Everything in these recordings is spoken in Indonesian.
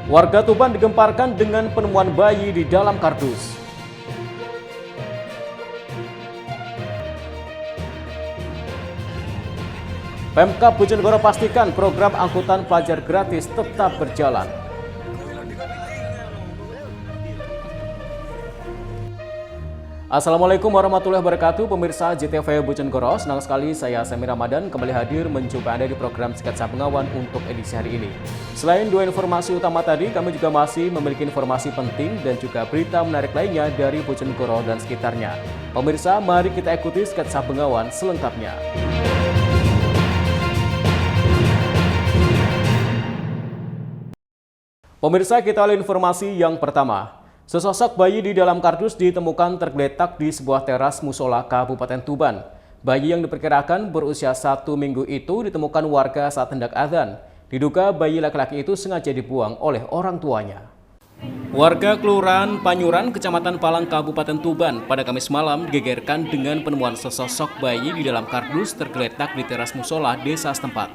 Warga Tuban digemparkan dengan penemuan bayi di dalam kardus. Pemkab Bojonegoro pastikan program angkutan pelajar gratis tetap berjalan. Assalamualaikum warahmatullahi wabarakatuh, pemirsa JTV Bojonegoro. Senang sekali saya Semi Ramadan kembali hadir menjumpai Anda di program Sketsa Bengawan untuk edisi hari ini. Selain dua informasi utama tadi, kami juga masih memiliki informasi penting dan juga berita menarik lainnya dari Bojonegoro dan sekitarnya. Pemirsa, mari kita ikuti Sketsa Bengawan selengkapnya. Pemirsa, kita awali informasi yang pertama. Sesosok bayi di dalam kardus ditemukan tergeletak di sebuah teras musola Kabupaten Tuban. Bayi yang diperkirakan berusia 1 minggu itu ditemukan warga saat hendak azan. Diduga bayi laki-laki itu sengaja dibuang oleh orang tuanya. Warga Kelurahan Panyuran, Kecamatan Palang, Kabupaten Tuban pada Kamis malam digegerkan dengan penemuan sesosok bayi di dalam kardus tergeletak di teras musola desa setempat.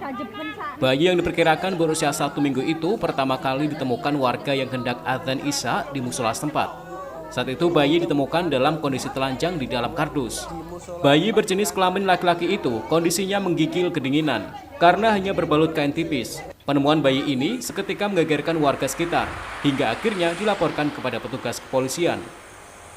Bayi yang diperkirakan berusia 1 minggu itu pertama kali ditemukan warga yang hendak azan Isya di musola setempat. Saat itu bayi ditemukan dalam kondisi telanjang di dalam kardus. Bayi berjenis kelamin laki-laki itu kondisinya menggigil kedinginan karena hanya berbalut kain tipis. Penemuan bayi ini seketika menggegerkan warga sekitar hingga akhirnya dilaporkan kepada petugas kepolisian.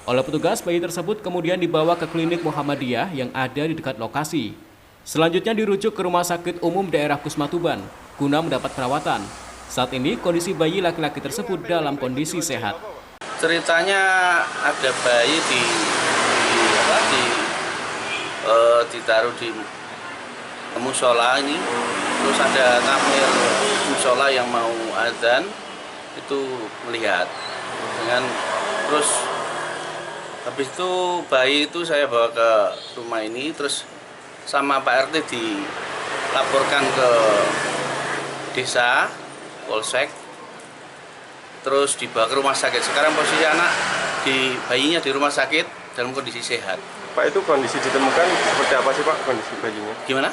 Oleh petugas, bayi tersebut kemudian dibawa ke klinik Muhammadiyah yang ada di dekat lokasi. Selanjutnya dirujuk ke Rumah Sakit Umum Daerah Kusma Tuban guna mendapat perawatan. Saat ini kondisi bayi laki-laki tersebut dalam kondisi sehat. Ceritanya ada bayi ditaruh di musola ini, terus ada tamir musola yang mau azan itu melihat terus habis itu bayi itu saya bawa ke rumah ini, terus sama Pak RT dilaporkan ke desa, polsek, terus dibawa ke rumah sakit. Sekarang posisi bayinya di rumah sakit dalam kondisi sehat. Pak, itu kondisi ditemukan seperti apa sih Pak, kondisi bayinya? Gimana?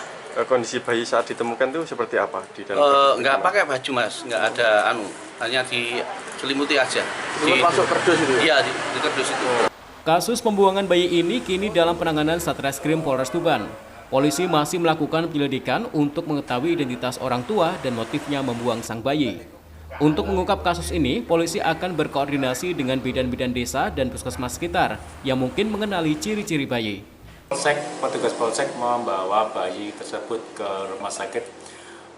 Kondisi bayi saat ditemukan itu seperti apa di dalam? Nggak pakai baju Mas, nggak ada hanya diselimuti aja. Masuk kardus itu? Iya, di kardus itu. Kasus pembuangan bayi ini kini dalam penanganan Satreskrim Polres Tuban. Polisi masih melakukan penyelidikan untuk mengetahui identitas orang tua dan motifnya membuang sang bayi. Untuk mengungkap kasus ini, polisi akan berkoordinasi dengan bidan-bidan desa dan puskesmas sekitar yang mungkin mengenali ciri-ciri bayi. Petugas polsek membawa bayi tersebut ke rumah sakit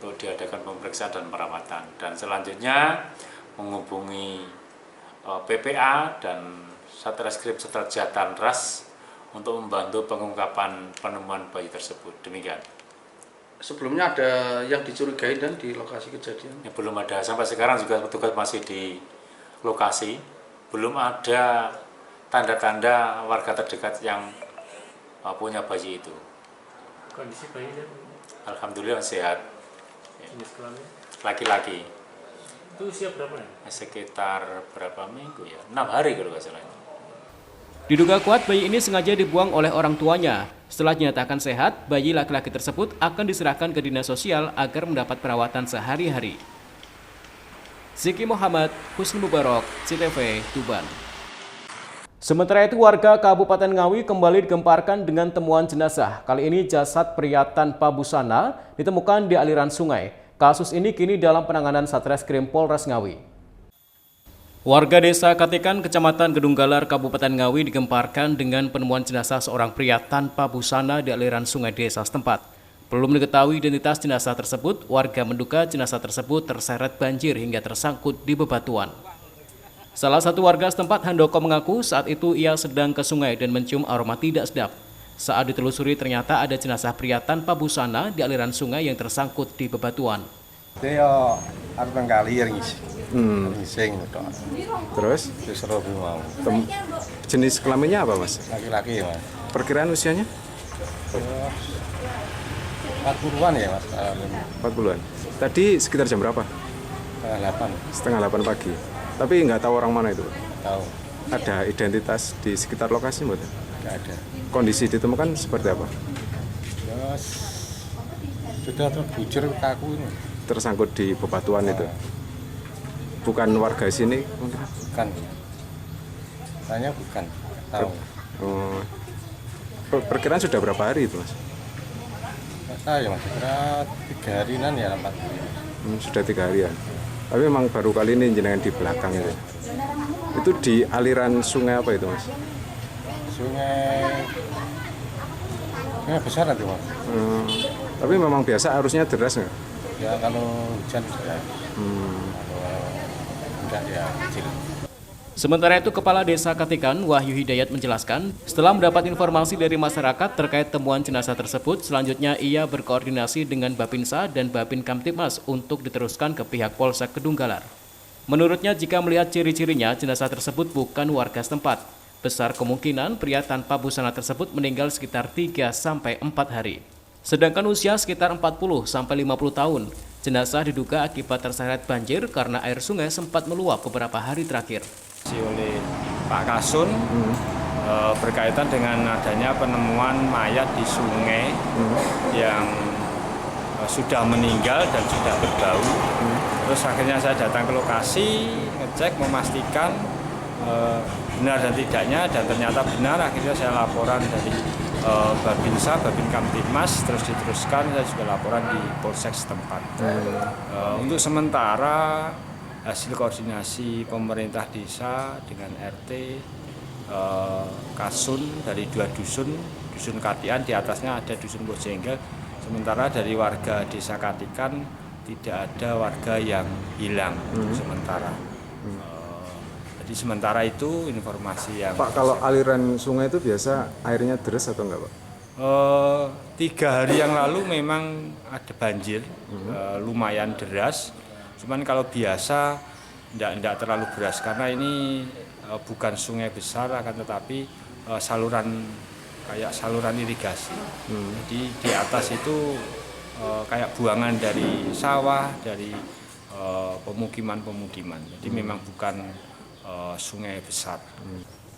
untuk diadakan pemeriksaan dan perawatan. Dan selanjutnya menghubungi PPA dan Satreskrim Seterjatan Ras untuk membantu pengungkapan penemuan bayi tersebut. Demikian. Sebelumnya ada yang dicurigai dan di lokasi kejadian? Ya, belum ada. Sampai sekarang juga petugas masih di lokasi. Belum ada tanda-tanda warga terdekat yang punya bayi itu. Kondisi bayinya? Alhamdulillah sehat. Jenis kelamin? Laki-laki. Itu usia berapa ya? Sekitar berapa minggu ya? 6 hari kalau nggak salah. Diduga kuat bayi ini sengaja dibuang oleh orang tuanya. Setelah dinyatakan sehat, bayi laki-laki tersebut akan diserahkan ke dinas sosial agar mendapat perawatan sehari-hari. Ziki Muhammad, Husni Mubarok, CTV, Tuban. Sementara itu warga Kabupaten Ngawi kembali digemparkan dengan temuan jenazah. Kali ini jasad pria tanpa busana ditemukan di aliran sungai. Kasus ini kini dalam penanganan Satreskrim Polres Ngawi. Warga desa Katikan, Kecamatan Gedunggalar, Kabupaten Ngawi digemparkan dengan penemuan jenazah seorang pria tanpa busana di aliran sungai desa setempat. Belum diketahui identitas jenazah tersebut, warga menduga jenazah tersebut terseret banjir hingga tersangkut di bebatuan. Salah satu warga setempat, Handoko, mengaku saat itu ia sedang ke sungai dan mencium aroma tidak sedap. Saat ditelusuri ternyata ada jenazah pria tanpa busana di aliran sungai yang tersangkut di bebatuan. Dia harus menggalir ngising Terus? disuruh mau Jenis kelaminnya apa Mas? laki-laki Mas. Perkiraan usianya? 40-an ya Mas. 40-an. Tadi sekitar jam berapa? 8 Setengah 8 pagi. Tapi nggak tahu orang mana itu? tahu Ada identitas di sekitar lokasi mbak? nggak ada. Kondisi ditemukan seperti apa? Terus sudah terbujur kaku ini. Tersangkut di bebatuan itu. bukan warga sini? Bukan. Tanya bukan. Tahu. Oh. Perkiraan sudah berapa hari itu, Mas? Nggak tahu ya Mas. Kira 3 harian ya 4 hari. Sudah 3 harian. Tapi memang baru kali ini jenengan di belakang itu. Itu di aliran sungai apa itu, Mas? Sungai besar itu Mas. Tapi memang biasa arusnya deras nggak? Ya kalau hujan sudah. Kalau enggak ya kecil. Sementara itu, Kepala Desa Katikan, Wahyu Hidayat menjelaskan, setelah mendapat informasi dari masyarakat terkait temuan jenazah tersebut, selanjutnya ia berkoordinasi dengan Bapinsa dan Babin Kamtibmas untuk diteruskan ke pihak Polsek Kedunggalar. Menurutnya, jika melihat ciri-cirinya, jenazah tersebut bukan warga setempat. Besar kemungkinan pria tanpa busana tersebut meninggal sekitar 3-4 hari. Sedangkan usia sekitar 40-50 tahun. Jenazah diduga akibat terseret banjir karena air sungai sempat meluap beberapa hari terakhir. Oleh Pak Kasun berkaitan dengan adanya penemuan mayat di sungai yang sudah meninggal dan sudah berbau. Terus akhirnya saya datang ke lokasi, ngecek, memastikan benar dan tidaknya, dan ternyata benar. Akhirnya saya laporan dari Babinsa, Babin Kamtibmas, terus diteruskan saya juga laporan di Polsek setempat. Untuk sementara hasil koordinasi pemerintah desa dengan RT, Kasun dari 2 dusun Katian, di atasnya ada dusun Bojenggel. Sementara dari warga desa Katikan tidak ada warga yang hilang sementara. Jadi sementara itu informasi yang... Pak, kalau aliran sungai itu biasa airnya deras atau enggak, Pak? 3 hari yang lalu memang ada banjir, lumayan deras. Cuman kalau biasa tidak terlalu deras karena ini bukan sungai besar, akan tetapi saluran irigasi. Jadi di atas itu kayak buangan dari sawah, dari pemukiman. Jadi memang bukan sungai besar.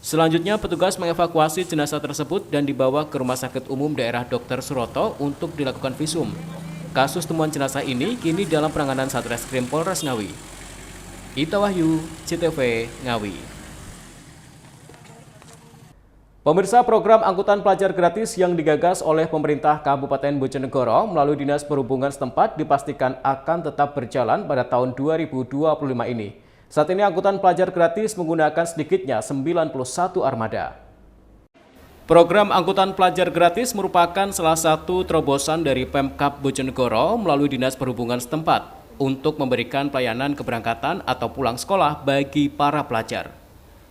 Selanjutnya, petugas mengevakuasi jenazah tersebut dan dibawa ke Rumah Sakit Umum Daerah Dr. Suroto untuk dilakukan visum. Kasus temuan jenazah ini kini dalam penanganan Satreskrim Polres Ngawi. Ita Wahyu, CTV Ngawi. Pemirsa, program angkutan pelajar gratis yang digagas oleh pemerintah Kabupaten Bojonegoro melalui Dinas Perhubungan setempat dipastikan akan tetap berjalan pada tahun 2025 ini. Saat ini angkutan pelajar gratis menggunakan sedikitnya 91 armada. Program angkutan pelajar gratis merupakan salah satu terobosan dari Pemkab Bojonegoro melalui Dinas Perhubungan setempat untuk memberikan pelayanan keberangkatan atau pulang sekolah bagi para pelajar.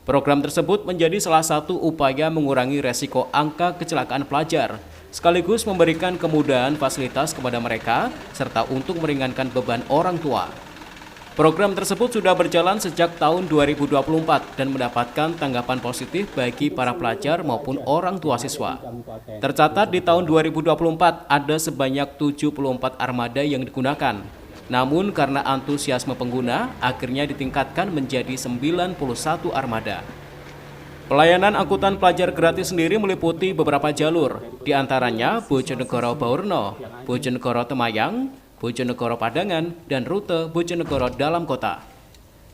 Program tersebut menjadi salah satu upaya mengurangi resiko angka kecelakaan pelajar, sekaligus memberikan kemudahan fasilitas kepada mereka, serta untuk meringankan beban orang tua. Program tersebut sudah berjalan sejak tahun 2024 dan mendapatkan tanggapan positif bagi para pelajar maupun orang tua siswa. Tercatat di tahun 2024 ada sebanyak 74 armada yang digunakan. Namun karena antusiasme pengguna, akhirnya ditingkatkan menjadi 91 armada. Pelayanan angkutan pelajar gratis sendiri meliputi beberapa jalur, di antaranya Bojonegoro Baurno, Bojonegoro Temayang, Bojonegoro Padangan, dan rute Bojonegoro dalam kota.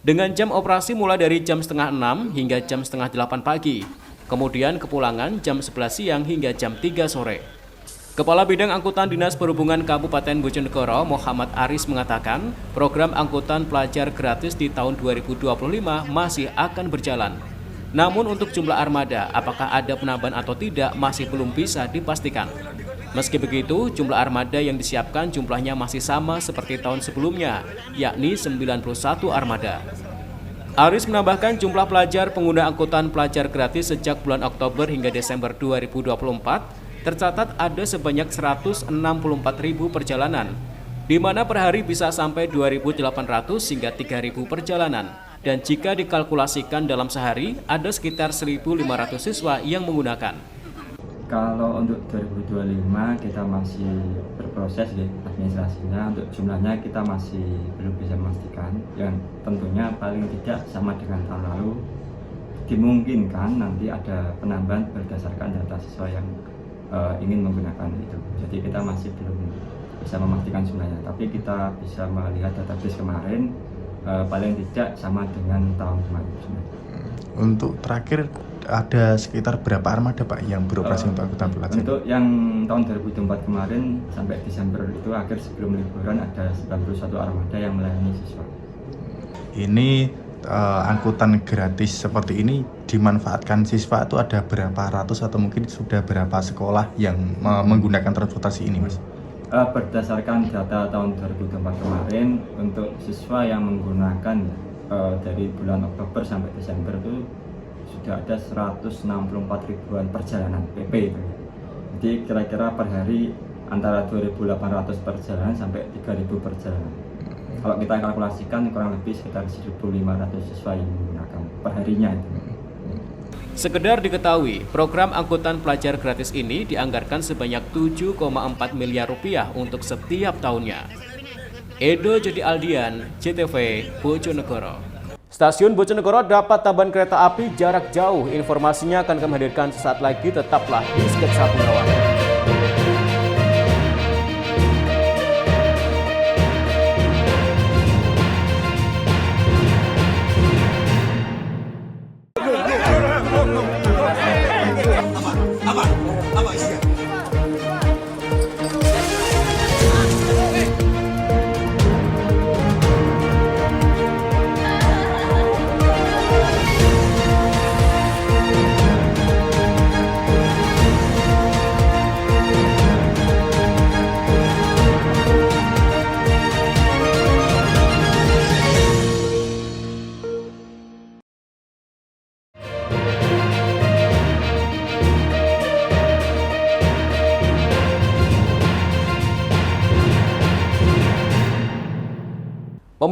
Dengan jam operasi mulai dari jam setengah 6 hingga jam setengah 8 pagi, kemudian kepulangan jam 11 siang hingga jam 3 sore. Kepala Bidang Angkutan Dinas Perhubungan Kabupaten Bojonegoro, Muhammad Aris mengatakan, program angkutan pelajar gratis di tahun 2025 masih akan berjalan. Namun untuk jumlah armada, apakah ada penambahan atau tidak masih belum bisa dipastikan. Meski begitu, jumlah armada yang disiapkan jumlahnya masih sama seperti tahun sebelumnya, yakni 91 armada. Aris menambahkan jumlah pelajar pengguna angkutan pelajar gratis sejak bulan Oktober hingga Desember 2024 tercatat ada sebanyak 164.000 perjalanan, di mana per hari bisa sampai 2.800 hingga 3.000 perjalanan. Dan jika dikalkulasikan dalam sehari, ada sekitar 1.500 siswa yang menggunakan. Kalau untuk 2025 kita masih berproses ya administrasinya, untuk jumlahnya kita masih belum bisa memastikan. Yang tentunya paling tidak sama dengan tahun lalu, dimungkinkan nanti ada penambahan berdasarkan data siswa yang ingin menggunakan itu. Jadi kita masih belum bisa memastikan jumlahnya, tapi kita bisa melihat database kemarin paling tidak sama dengan tahun kemarin. Untuk terakhir ada sekitar berapa armada Pak yang beroperasi untuk angkutan pelajar? Untuk yang tahun 2024 kemarin sampai Desember itu akhir sebelum liburan ada 91 armada yang melayani siswa. Ini angkutan gratis seperti ini dimanfaatkan siswa itu ada berapa ratus atau mungkin sudah berapa sekolah yang menggunakan transportasi ini Mas? Berdasarkan data tahun 2024 kemarin untuk siswa yang menggunakan dari bulan Oktober sampai Desember itu sudah ada 164 ribuan perjalanan PP itu. Jadi kira-kira per hari antara 2.800 perjalanan sampai 3.000 perjalanan. Kalau kita kalkulasikan kurang lebih sekitar 1.500 siswa yang menggunakan perharinya itu. Sekedar diketahui, program angkutan pelajar gratis ini dianggarkan sebanyak 7,4 miliar rupiah untuk setiap tahunnya. Edo Jody Aldian, JTV, Bojonegoro. Stasiun Bojonegoro dapat tambahan kereta api jarak jauh. Informasinya akan kami hadirkan sesaat lagi, tetaplah di Sketsa Pengawan.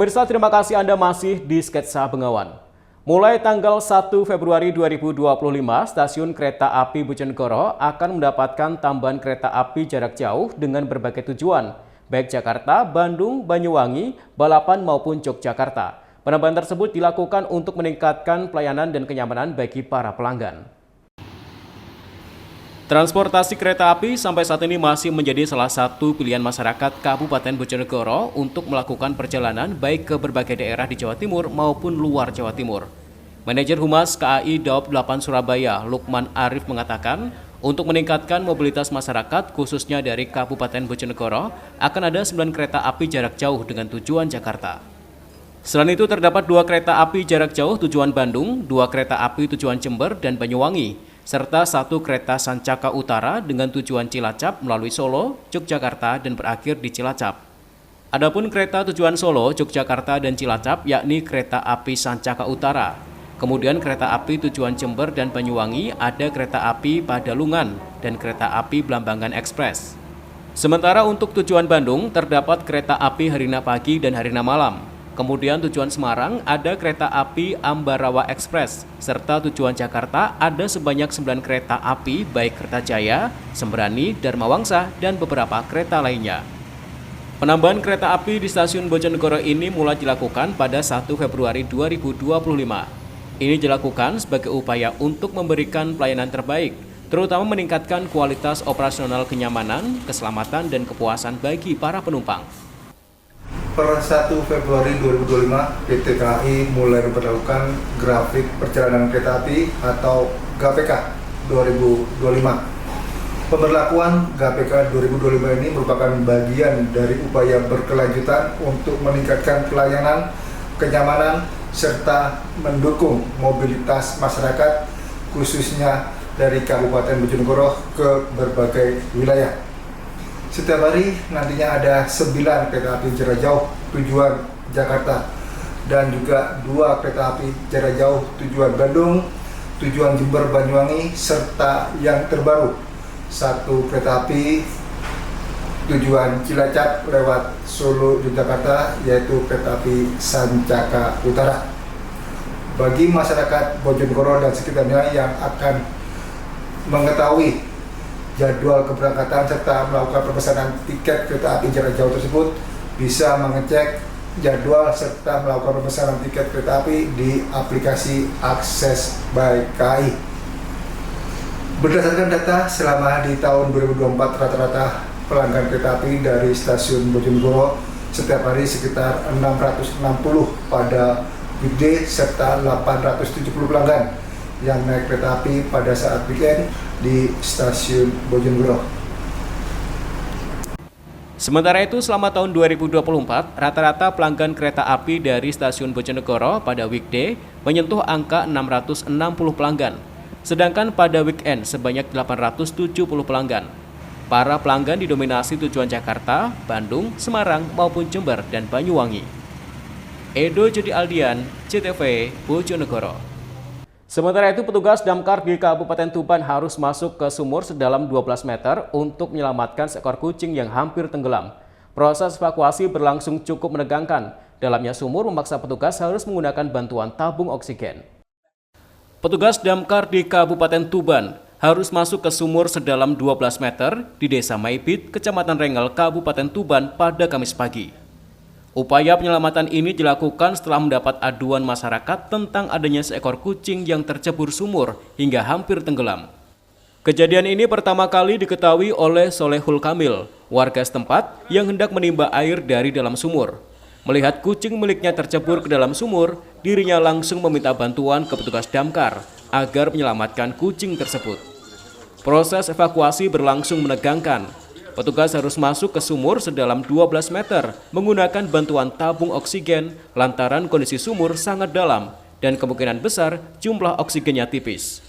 Pemirsa, terima kasih Anda masih di Sketsa Bengawan. Mulai tanggal 1 Februari 2025, stasiun kereta api Bojonegoro akan mendapatkan tambahan kereta api jarak jauh dengan berbagai tujuan, baik Jakarta, Bandung, Banyuwangi, Balapan maupun Yogyakarta. Penambahan tersebut dilakukan untuk meningkatkan pelayanan dan kenyamanan bagi para pelanggan. Transportasi kereta api sampai saat ini masih menjadi salah satu pilihan masyarakat Kabupaten Bojonegoro untuk melakukan perjalanan baik ke berbagai daerah di Jawa Timur maupun luar Jawa Timur. Manajer Humas KAI Daob 8 Surabaya, Lukman Arif mengatakan, untuk meningkatkan mobilitas masyarakat khususnya dari Kabupaten Bojonegoro, akan ada 9 kereta api jarak jauh dengan tujuan Jakarta. Selain itu terdapat 2 kereta api jarak jauh tujuan Bandung, 2 kereta api tujuan Jember dan Banyuwangi, serta 1 kereta Sancaka Utara dengan tujuan Cilacap melalui Solo, Yogyakarta dan berakhir di Cilacap. Adapun kereta tujuan Solo, Yogyakarta dan Cilacap yakni kereta api Sancaka Utara. Kemudian kereta api tujuan Jember dan Banyuwangi ada kereta api Padalungan dan kereta api Blambangan Express. Sementara untuk tujuan Bandung terdapat kereta api Harina Pagi dan Harina Malam. Kemudian tujuan Semarang ada kereta api Ambarawa Express, serta tujuan Jakarta ada sebanyak 9 kereta api baik Kertajaya, Sembrani, Dharma Wangsa, dan beberapa kereta lainnya. Penambahan kereta api di stasiun Bojonegoro ini mulai dilakukan pada 1 Februari 2025. Ini dilakukan sebagai upaya untuk memberikan pelayanan terbaik, terutama meningkatkan kualitas operasional kenyamanan, keselamatan, dan kepuasan bagi para penumpang. Per 1 Februari 2025, PT KAI mulai memperlakukan grafik perjalanan kereta api atau GPK 2025. Pemberlakuan GPK 2025 ini merupakan bagian dari upaya berkelanjutan untuk meningkatkan pelayanan, kenyamanan, serta mendukung mobilitas masyarakat, khususnya dari Kabupaten Bojonegoro ke berbagai wilayah. Setiap hari nantinya ada 9 kereta api jarak jauh tujuan Jakarta dan juga 2 kereta api jarak jauh tujuan Bandung, tujuan Jember, Banyuwangi, serta yang terbaru 1 kereta api tujuan Cilacap lewat Solo, Yogyakarta, yaitu kereta api Sancaka Utara. Bagi masyarakat Bojonegoro dan sekitarnya yang akan mengetahui jadwal keberangkatan serta melakukan pemesanan tiket kereta api jarak jauh tersebut, bisa mengecek jadwal serta melakukan pemesanan tiket kereta api di aplikasi Akses by KAI. Berdasarkan data, selama di tahun 2024 rata-rata pelanggan kereta api dari stasiun Bojonegoro setiap hari sekitar 660 pada weekday serta 870 pelanggan yang naik kereta api pada saat weekend di stasiun Bojonegoro. Sementara itu, selama tahun 2024, rata-rata pelanggan kereta api dari stasiun Bojonegoro pada weekday menyentuh angka 660 pelanggan, sedangkan pada weekend sebanyak 870 pelanggan. Para pelanggan didominasi tujuan Jakarta, Bandung, Semarang, maupun Jember dan Banyuwangi. Edo Jody Aldian, CTV, Bojonegoro. Sementara itu, petugas damkar di Kabupaten Tuban harus masuk ke sumur sedalam 12 meter untuk menyelamatkan seekor kucing yang hampir tenggelam. Proses evakuasi berlangsung cukup menegangkan. Dalamnya sumur memaksa petugas harus menggunakan bantuan tabung oksigen. Petugas damkar di Kabupaten Tuban harus masuk ke sumur sedalam 12 meter di Desa Maibit, Kecamatan Rengel, Kabupaten Tuban pada Kamis pagi. Upaya penyelamatan ini dilakukan setelah mendapat aduan masyarakat tentang adanya seekor kucing yang tercebur sumur hingga hampir tenggelam. Kejadian ini pertama kali diketahui oleh Solehul Kamil, warga setempat yang hendak menimba air dari dalam sumur. Melihat kucing miliknya tercebur ke dalam sumur, dirinya langsung meminta bantuan ke petugas damkar agar menyelamatkan kucing tersebut. Proses evakuasi berlangsung menegangkan. Petugas harus masuk ke sumur sedalam 12 meter menggunakan bantuan tabung oksigen lantaran kondisi sumur sangat dalam dan kemungkinan besar jumlah oksigennya tipis.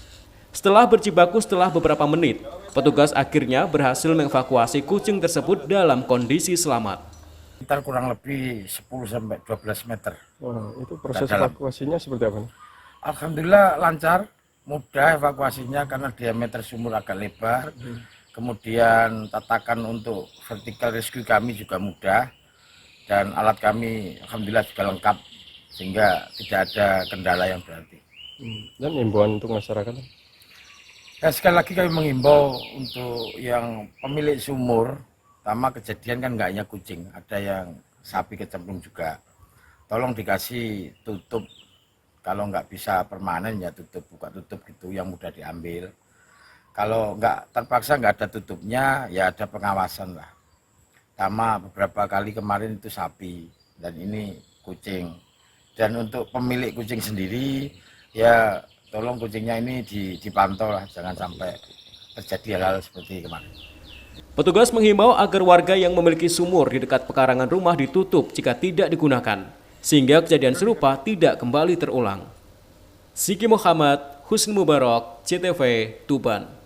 Setelah berjibaku setelah beberapa menit, petugas akhirnya berhasil mengevakuasi kucing tersebut dalam kondisi selamat. Sekitar kurang lebih 10-12 meter. Wah, itu proses evakuasinya seperti apa? Alhamdulillah lancar, mudah evakuasinya karena diameter sumur agak lebar. Kemudian tatakan untuk vertical rescue kami juga mudah. Dan alat kami alhamdulillah juga lengkap sehingga tidak ada kendala yang berarti. Dan himbauan untuk masyarakat? Ya, sekali lagi kami mengimbau untuk yang pemilik sumur, pertama kejadian kan nggak hanya kucing, ada yang sapi kecemplung juga. Tolong dikasih tutup, kalau nggak bisa permanen ya tutup, buka tutup gitu yang mudah diambil. Kalau nggak terpaksa nggak ada tutupnya, ya ada pengawasan lah. Pertama beberapa kali kemarin itu sapi dan ini kucing. Dan untuk pemilik kucing sendiri, ya tolong kucingnya ini dipantau lah, jangan sampai terjadi hal-hal seperti kemarin. Petugas menghimbau agar warga yang memiliki sumur di dekat pekarangan rumah ditutup jika tidak digunakan, sehingga kejadian serupa tidak kembali terulang. Siki Muhammad, Husni Mubarak, CTV, Tuban.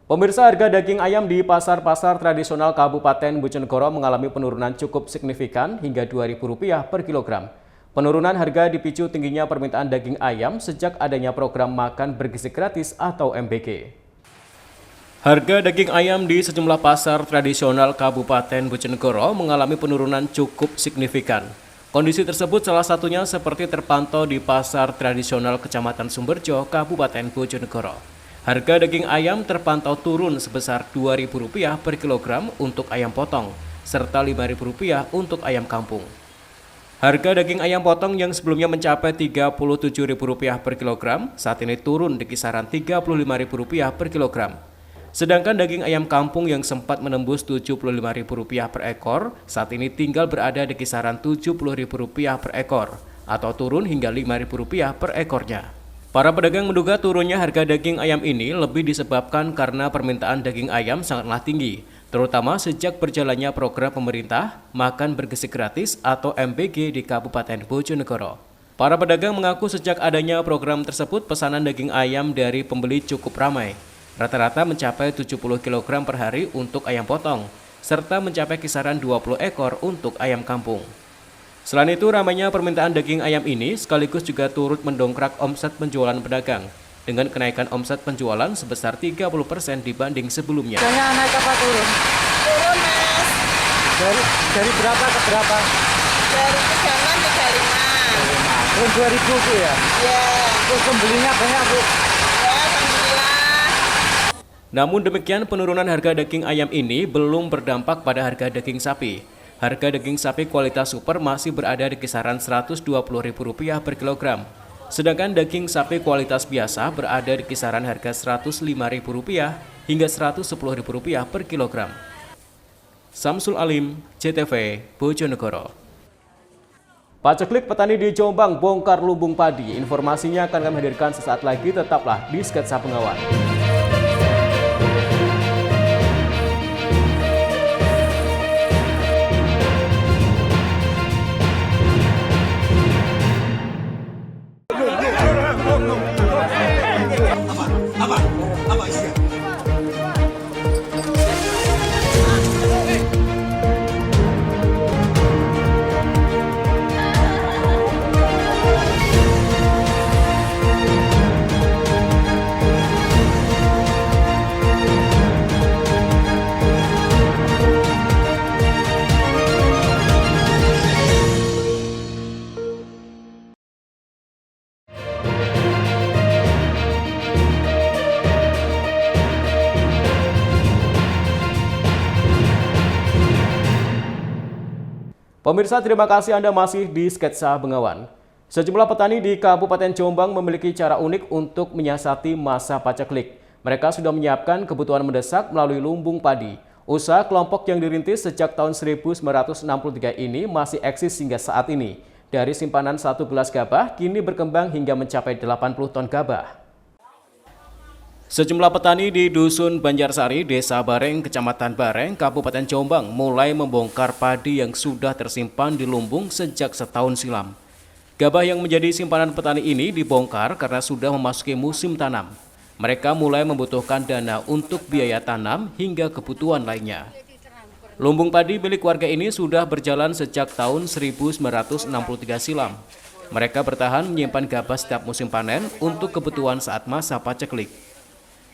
Pemirsa, harga daging ayam di pasar-pasar tradisional Kabupaten Bojonegoro mengalami penurunan cukup signifikan hingga Rp2.000 per kilogram. Penurunan harga dipicu tingginya permintaan daging ayam sejak adanya program makan bergizi gratis atau MBG. Harga daging ayam di sejumlah pasar tradisional Kabupaten Bojonegoro mengalami penurunan cukup signifikan. Kondisi tersebut salah satunya seperti terpantau di pasar tradisional Kecamatan Sumberjo, Kabupaten Bojonegoro. Harga daging ayam terpantau turun sebesar Rp2.000 per kilogram untuk ayam potong, serta Rp5.000 untuk ayam kampung. Harga daging ayam potong yang sebelumnya mencapai Rp37.000 per kilogram, saat ini turun di kisaran Rp35.000 per kilogram. Sedangkan daging ayam kampung yang sempat menembus Rp75.000 per ekor, saat ini tinggal berada di kisaran Rp70.000 per ekor, atau turun hingga Rp5.000 per ekornya. Para pedagang menduga turunnya harga daging ayam ini lebih disebabkan karena permintaan daging ayam sangatlah tinggi, terutama sejak berjalannya program pemerintah Makan Bergizi Gratis atau MBG di Kabupaten Bojonegoro. Para pedagang mengaku sejak adanya program tersebut pesanan daging ayam dari pembeli cukup ramai. Rata-rata mencapai 70 kg per hari untuk ayam potong, serta mencapai kisaran 20 ekor untuk ayam kampung. Selain itu, ramainya permintaan daging ayam ini sekaligus juga turut mendongkrak omset penjualan pedagang dengan kenaikan omset penjualan sebesar 30% dibanding sebelumnya. Naik apa turun? Turun, Mas. Dari berapa ke berapa? Dari 36 ke 35. Turun 2.000 Bu ya? Iya. Terus pembelinya banyak Bu? Ya, alhamdulillah. Namun demikian, penurunan harga daging ayam ini belum berdampak pada harga daging sapi. Harga daging sapi kualitas super masih berada di kisaran Rp120.000 per kilogram. Sedangkan daging sapi kualitas biasa berada di kisaran harga Rp105.000 hingga Rp110.000 per kilogram. Samsul Alim, CTV, Bojonegoro. Paceklik petani di Jombang bongkar lumbung padi. Informasinya akan kami hadirkan sesaat lagi, tetaplah di Sketsa Pengawan. Pemirsa, terima kasih Anda masih di Sketsa Bengawan. Sejumlah petani di Kabupaten Jombang memiliki cara unik untuk menyiasati masa paceklik. Mereka sudah menyiapkan kebutuhan mendesak melalui lumbung padi. Usaha kelompok yang dirintis sejak tahun 1963 ini masih eksis hingga saat ini. Dari simpanan 1 gelas gabah, kini berkembang hingga mencapai 80 ton gabah. Sejumlah petani di Dusun Banjarsari, Desa Bareng, Kecamatan Bareng, Kabupaten Jombang mulai membongkar padi yang sudah tersimpan di lumbung sejak setahun silam. Gabah yang menjadi simpanan petani ini dibongkar karena sudah memasuki musim tanam. Mereka mulai membutuhkan dana untuk biaya tanam hingga kebutuhan lainnya. Lumbung padi milik warga ini sudah berjalan sejak tahun 1963 silam. Mereka bertahan menyimpan gabah setiap musim panen untuk kebutuhan saat masa paceklik.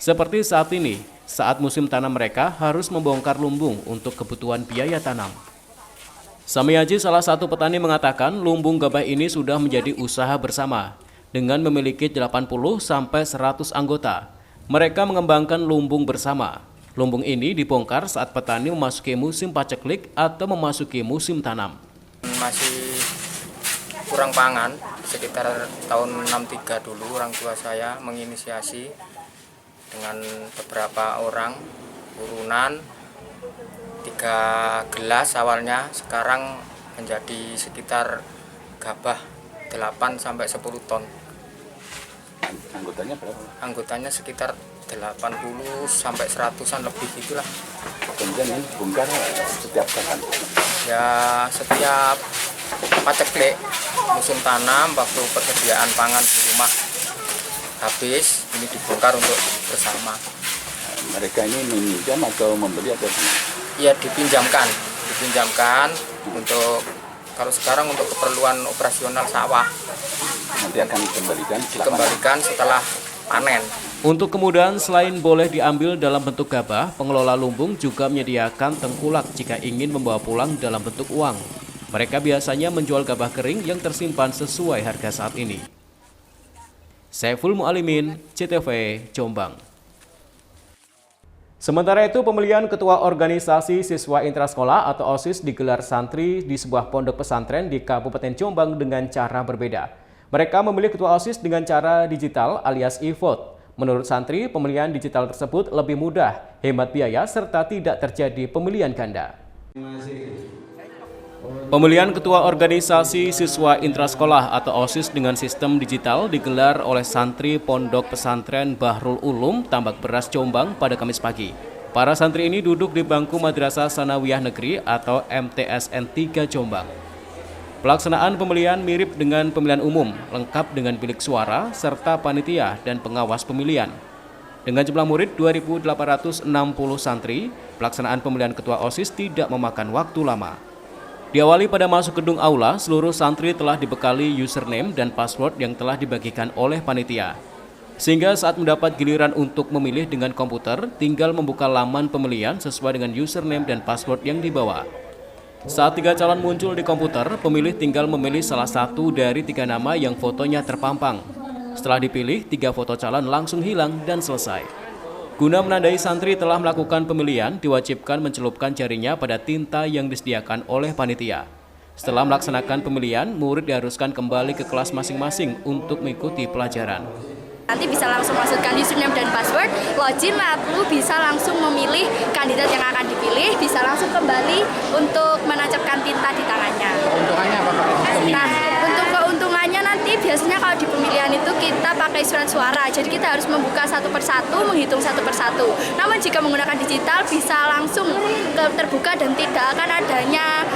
Seperti saat ini, saat musim tanam mereka harus membongkar lumbung untuk kebutuhan biaya tanam. Samiaji, salah satu petani, mengatakan lumbung gabah ini sudah menjadi usaha bersama. Dengan memiliki 80-100 anggota, mereka mengembangkan lumbung bersama. Lumbung ini dibongkar saat petani memasuki musim paceklik atau memasuki musim tanam. Masih kurang pangan, sekitar tahun 63 dulu orang tua saya menginisiasi dengan beberapa orang urunan 3 gelas awalnya, sekarang menjadi sekitar gabah 8-10 ton. Anggotanya berapa? Anggotanya sekitar 80-100-an lebih itulah. Kemudian ini bongkar setiap kapan? Ya setiap paceklik musim tanam, waktu persediaan pangan di rumah habis, ini dibongkar untuk bersama. Mereka ini meminjam atau membeli atau gimana? Iya, dipinjamkan untuk, kalau sekarang untuk keperluan operasional sawah. Nanti akan dikembalikan setelah panen. Untuk kemudahan, selain boleh diambil dalam bentuk gabah, pengelola lumbung juga menyediakan tengkulak jika ingin membawa pulang dalam bentuk uang. Mereka biasanya menjual gabah kering yang tersimpan sesuai harga saat ini. Saiful Mu'alimin, CTV, Jombang. Sementara itu, pemilihan Ketua Organisasi Siswa Intrasekolah atau OSIS digelar santri di sebuah pondok pesantren di Kabupaten Jombang dengan cara berbeda. Mereka memilih Ketua OSIS dengan cara digital alias e-vote. Menurut santri, pemilihan digital tersebut lebih mudah, hemat biaya, serta tidak terjadi pemilihan ganda. Pemilihan Ketua Organisasi Siswa Intrasekolah atau OSIS dengan sistem digital digelar oleh santri Pondok Pesantren Bahrul Ulum, Tambak Beras, Jombang pada Kamis pagi. Para santri ini duduk di bangku Madrasah Sanawiyah Negeri atau MTSN 3 Jombang. Pelaksanaan pemilihan mirip dengan pemilihan umum, lengkap dengan bilik suara serta panitia dan pengawas pemilihan. Dengan jumlah murid 2.860 santri, pelaksanaan pemilihan Ketua OSIS tidak memakan waktu lama. Diawali pada masuk gedung aula, seluruh santri telah dibekali username dan password yang telah dibagikan oleh panitia. Sehingga saat mendapat giliran untuk memilih dengan komputer, tinggal membuka laman pemilihan sesuai dengan username dan password yang dibawa. Saat 3 calon muncul di komputer, pemilih tinggal memilih salah satu dari 3 nama yang fotonya terpampang. Setelah dipilih, 3 foto calon langsung hilang dan selesai. Guna menandai santri telah melakukan pemilihan, diwajibkan mencelupkan jarinya pada tinta yang disediakan oleh panitia. Setelah melaksanakan pemilihan, murid diharuskan kembali ke kelas masing-masing untuk mengikuti pelajaran. Nanti bisa langsung masukkan username dan password, login lalu bisa langsung memilih kandidat yang akan dipilih, bisa langsung kembali untuk menancapkan tinta di tangannya. Keuntungannya apa pakai sistem ini? Nah, untuk keuntungannya nanti biasanya kalau di pemilihan itu kita pakai surat suara, jadi kita harus membuka satu persatu, menghitung satu persatu. Namun jika menggunakan digital bisa langsung terbuka dan tidak akan adanya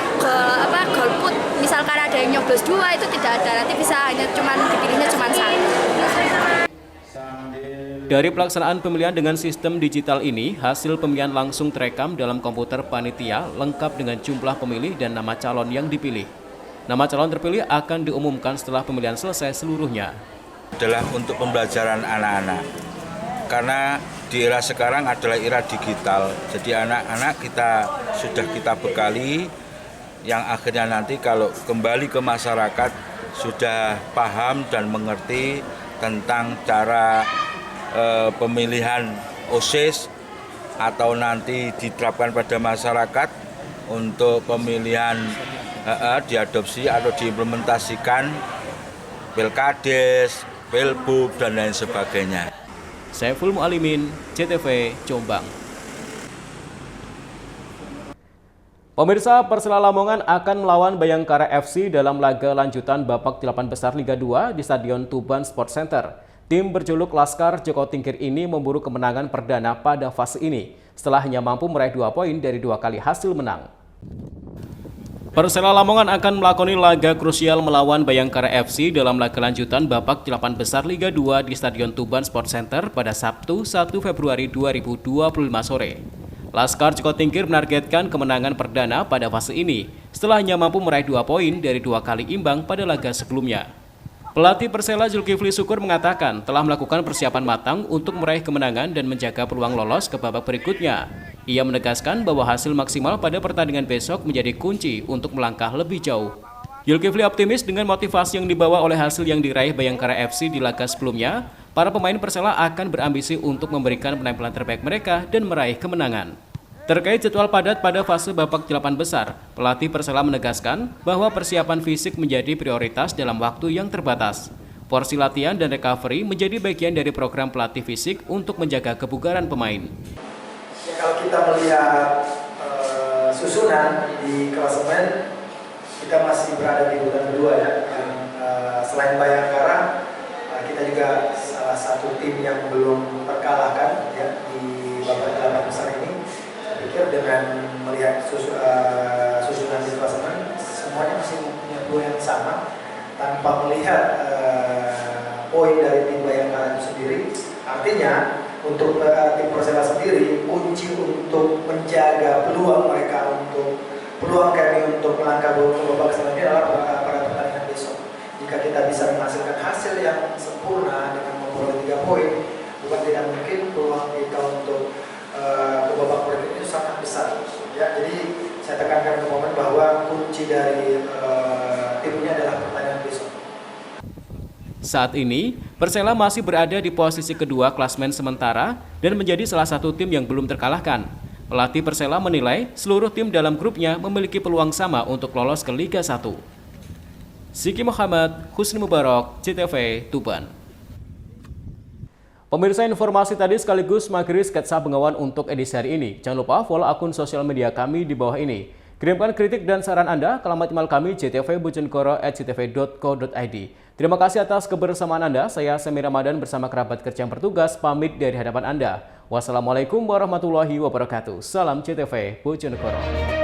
golput. Misalkan ada yang nyoblos 2 itu tidak ada, nanti bisa hanya dipilihnya cuma 1. Dari pelaksanaan pemilihan dengan sistem digital ini, hasil pemilihan langsung terekam dalam komputer panitia lengkap dengan jumlah pemilih dan nama calon yang dipilih. Nama calon terpilih akan diumumkan setelah pemilihan selesai seluruhnya. Adalah untuk pembelajaran anak-anak. Karena di era sekarang adalah era digital. Jadi anak-anak sudah kita bekali yang akhirnya nanti kalau kembali ke masyarakat sudah paham dan mengerti tentang cara pemilihan OSIS atau nanti diterapkan pada masyarakat untuk pemilihan diadopsi atau diimplementasikan Pilkades, Pilbub dan lain sebagainya. Saiful Mualimin, CTV, Jombang. Pemirsa, Persela Lamongan akan melawan Bayangkara FC dalam laga lanjutan babak 8 besar Liga 2 di Stadion Tuban Sport Center. Tim berjuluk Laskar Joko Tingkir ini memburu kemenangan perdana pada fase ini setelah hanya mampu meraih 2 poin dari 2 kali hasil menang. Persela Lamongan akan melakoni laga krusial melawan Bayangkara FC dalam laga lanjutan babak 8 besar Liga 2 di Stadion Tuban Sport Center pada Sabtu 1 Februari 2025 sore. Laskar Joko Tingkir menargetkan kemenangan perdana pada fase ini setelah hanya mampu meraih 2 poin dari 2 kali imbang pada laga sebelumnya. Pelatih Persela Zulkifli Syukur mengatakan telah melakukan persiapan matang untuk meraih kemenangan dan menjaga peluang lolos ke babak berikutnya. Ia menegaskan bahwa hasil maksimal pada pertandingan besok menjadi kunci untuk melangkah lebih jauh. Zulkifli optimis dengan motivasi yang dibawa oleh hasil yang diraih Bayangkara FC di laga sebelumnya, para pemain Persela akan berambisi untuk memberikan penampilan terbaik mereka dan meraih kemenangan. Terkait jadwal padat pada fase babak 8 besar, pelatih Persela menegaskan bahwa persiapan fisik menjadi prioritas dalam waktu yang terbatas. Porsi latihan dan recovery menjadi bagian dari program pelatih fisik untuk menjaga kebugaran pemain. Ya, kalau kita melihat susunan di klasemen, kita masih berada di urutan kedua ya. Selain Bayangkara, kita juga salah satu tim yang belum terkalahkan ya di babak 8 besar ini. Dengan melihat susunan di klasemen, semuanya masih punya peluang yang sama tanpa melihat poin dari tim Bayangkara itu sendiri. Artinya untuk tim Persela sendiri, kunci untuk menjaga peluang mereka peluang kami untuk melangkah ke babak selanjutnya adalah pada pertandingan besok. Jika kita bisa menghasilkan hasil yang sempurna dengan memperoleh 3 poin, bukan tidak mungkin peluang kita untuk ke babak berikutnya itu sangat besar. Ya, jadi saya tekankan ke momen bahwa kunci dari timnya adalah pertandingan besok. Saat ini, Persela masih berada di posisi kedua klasmen sementara dan menjadi salah satu tim yang belum terkalahkan. Pelatih Persela menilai seluruh tim dalam grupnya memiliki peluang sama untuk lolos ke Liga 1. Siki Muhammad, Husni Mubarak, CTV, Tuban. Pemirsa, informasi tadi sekaligus mengakhiri sketsa Bengawan untuk edisi hari ini. Jangan lupa follow akun sosial media kami di bawah ini. Kirimkan kritik dan saran Anda ke alamat email kami ctvbojonegoro@ctv.co.id. Terima kasih atas kebersamaan Anda. Saya Semi Ramadan bersama kerabat kerja yang bertugas pamit dari hadapan Anda. Wassalamualaikum warahmatullahi wabarakatuh. Salam CTV Bojonegoro.